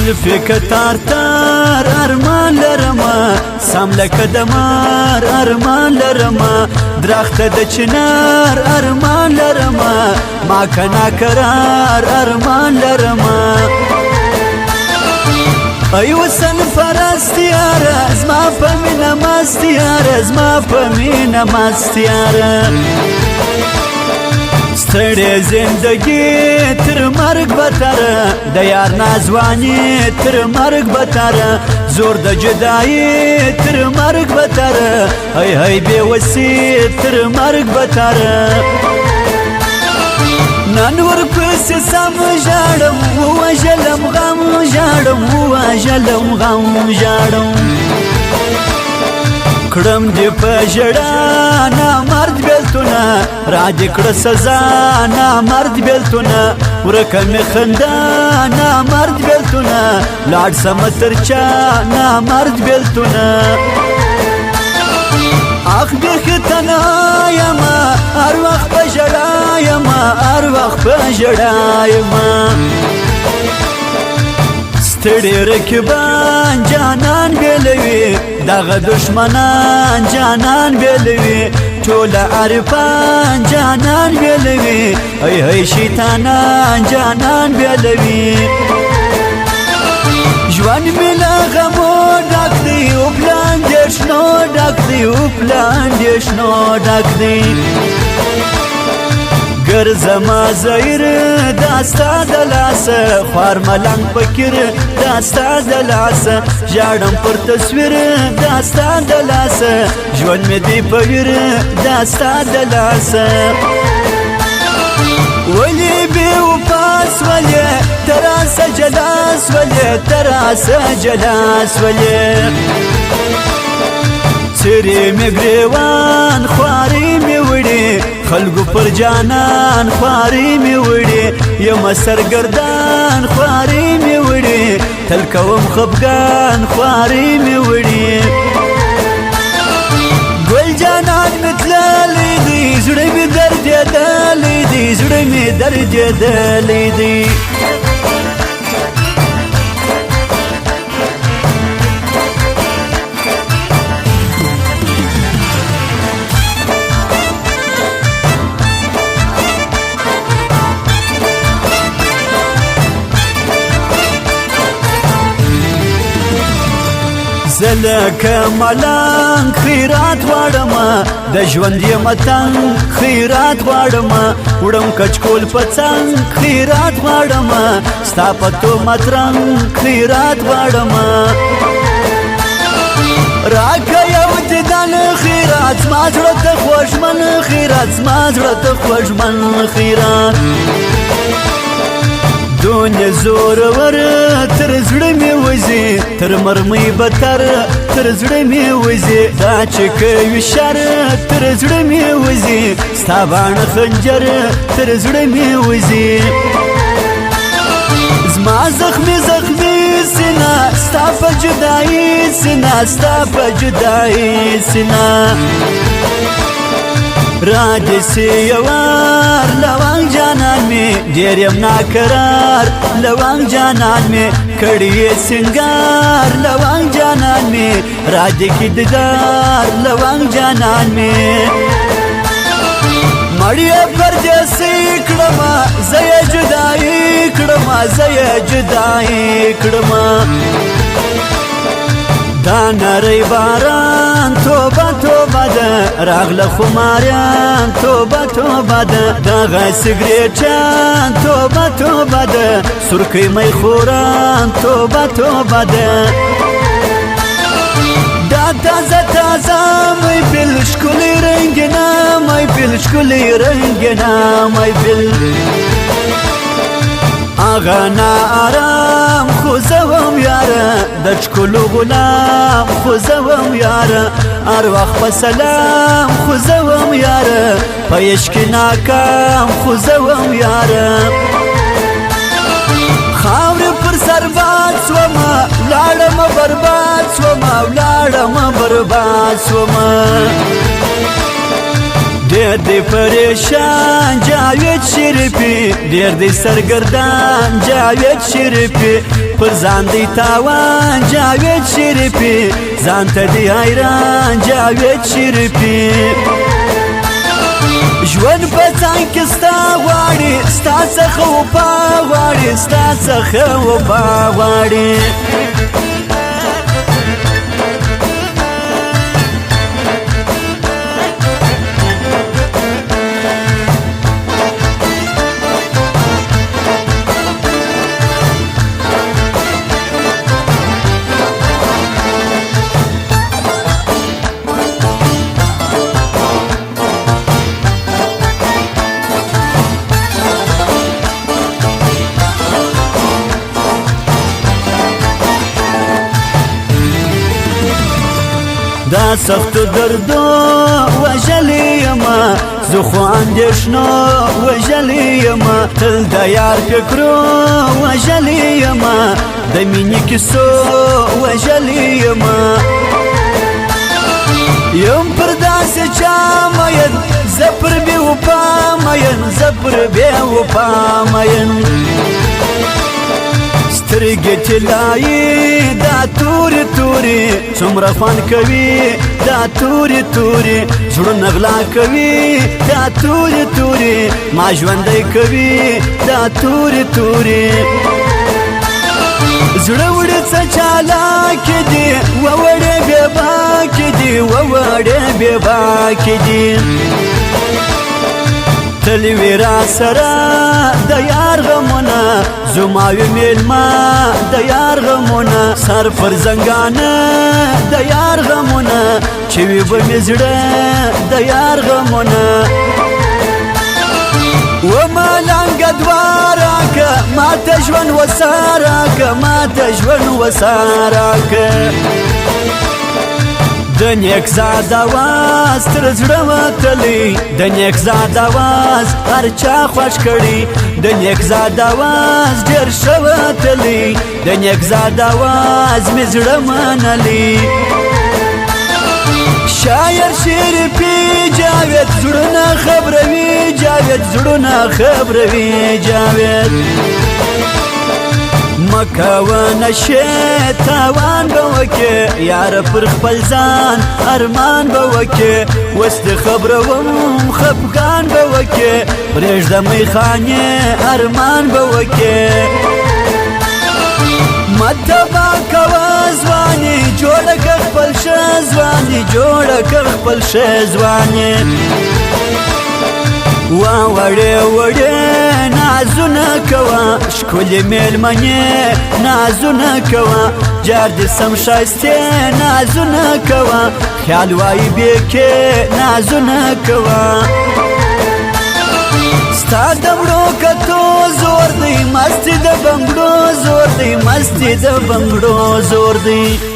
زلفی کتار تار ارمان لرما سام لکه دمار ارمان لرما درخت د چنار ارمان لرما ما کنا کرار ارمان لرما ای وسن پرستیاره زما په مینه مستیاره زما په مینه مستیاره ستړې زندگی تر مرګ بتره د یار نازوانی تر مرګ بتره زور د جدایی تر مرګ بتره هی هی بې وسی تر مرګ بتره نن ورپسې سم ژاړم ووژلم غم ژاړم ووژلم غم ژاړم کړم دې په ژړا نامرد بېلتونه را دې کړه سزا نامرد بېلتونه ورکه مې خندا نامرد بېلتونه لاړ سمه تر چا نامرد بېلتونه اخ بیخي تنها یمه هر وخت په ژړا یمه هر وخت په ژړا یمه ستړي رکبان جانان بېلوي دغه دشمنان جانان بېلوي ټوله عارفان جانان بېلوي هی هی شیطانان جانان بېلوي ژوند مې له غمو ډک دی او پلان دې شنو ډک دی او پلان دې شنو ډک دی ګرځما زهیر داستا د لاسه خوار ملنګ فکر داستا د لاسه ژاړم پر تصویر داستا د لاسه ژوند مې دی په ویر داستا د لاسه ولې بې وفا سولې تراسه جلا سولې تراسه جلا سولې څیرې مې ګریوان خوارې مې وړې خلکو پر جانان خوارې مې وړې یمه سرګردان خوارې مې وړې تل کوم خفګان خوارې مې وړې ګل جانان مې تللی دی زړه مې دردېدلی دی زړه مې دردېدلی دی زلکه ملنګ خیرات غواړم د ژوند یم تنګ خیرات غواړم وړم کچکول په څنګ خیرات غواړم ستا په تهمت رنګ خیرات غواړم راکه یو دیدن خیرات زما زړه ته خوږمن خیرات زما زړه ته خوږمن خیرات دنیا زورور تر زړه مې وځي تر مرمۍ بتر تر زړه مې وځي دا چې کوي شر تر زړه مې وځي ستا باڼه خنجر تر زړه مې وځي زما زخمي زخمي سینه ستا په جدایي سینه ستا په جدایي سینه را دې سي یوار لونګ جانان مې ډېر یم ناکرار لونګ جانان مې کړی یې سنګار لونګ جانان مې را دې کې دیدار لونګ جانان مې مړی پردیسي کړمه زه یې جدایي کړمه زه یې جدایي کړمه دا نری باران توبه توبه ده راغله خماریان توبه توبه ده دغه سګریټان توبه توبه ده سرکۍ می خوران توبه توبه ده دا تازه تازه می بل ښکلې رنګینه می بل ښکلې رنګینه می بل آغا نا آرام خوزوم یاره د ښکلو غلام خوزوم یاره هر وخت په سلام خوزوم یاره په عشق ناکام خوزوم یاره خاورې پر سر باد سومه ولاړمه برباد سومه ولاړمه برباد سومه ډېر دی پریشان جاوید شریفي ډېر دی سرګردان جاوید شریفي پر ځان دی تاوان جاوید شریفي ځان ته دی حیران جاوید شریفي ژوند په ځان کې ستا غواړي ستا څخه وفا غواړي ستا څخه وفا غواړي دا سخت دردو وژلی یما زه خو اندېښنو وژلی یما تل د یار فکرو وژلی یما د مینې کیسو وژلی یما یم پر داسې چا مین زه پر بې وفا مین زه پر بې وفا مین سترګې طلایي دا تورې تورې څومره خوند کوي دا تورې تورې زړونه غلا کوي دا تورې تورې ما ژوندی کوي دا تورې تورې زړه وړې څه چالاکې دي ووړې بېباکې دي ووړې بېباکې دي تل وی را سره د یار غمونه زما وی میلمه د یار غمونه سر پر زنګانه د یار غمونه چې وی به مې زړه د یار غمونه وما لنګه دوه راکه ماته ژوند وسه راکه ماته ژوند وسه راکه د نیک زاد اواز تر زړه وتلی د نیک زاد اواز هر چا خوښ کړي د نیک زاد اواز ډېر ښه وتلی د نیک زاد اواز مې زړه منلی شاعر شریفي جاوید زړونه خبروي جاوید زړونه خبروي جاوید مکوه نشه تاوان به وکې یاره پر خپل ځان ارمان به وکې اوس دې خبروم خفګان به وکې پرېږده میخانې ارمان به وکې متبا کوه ځواني جوړه که خپل ښه ځواني جوړه که خپل ښه ځواني وړې وړې نازونه کوه ښکلې مېلمنې نازونه کوه جار دې سم ښایستې نازونه کوه خیال وایي بېکې نازونه کوه ستا د مړو کتو زور دی مستي د بنګړو زور دی مستي د بنګړو زور دی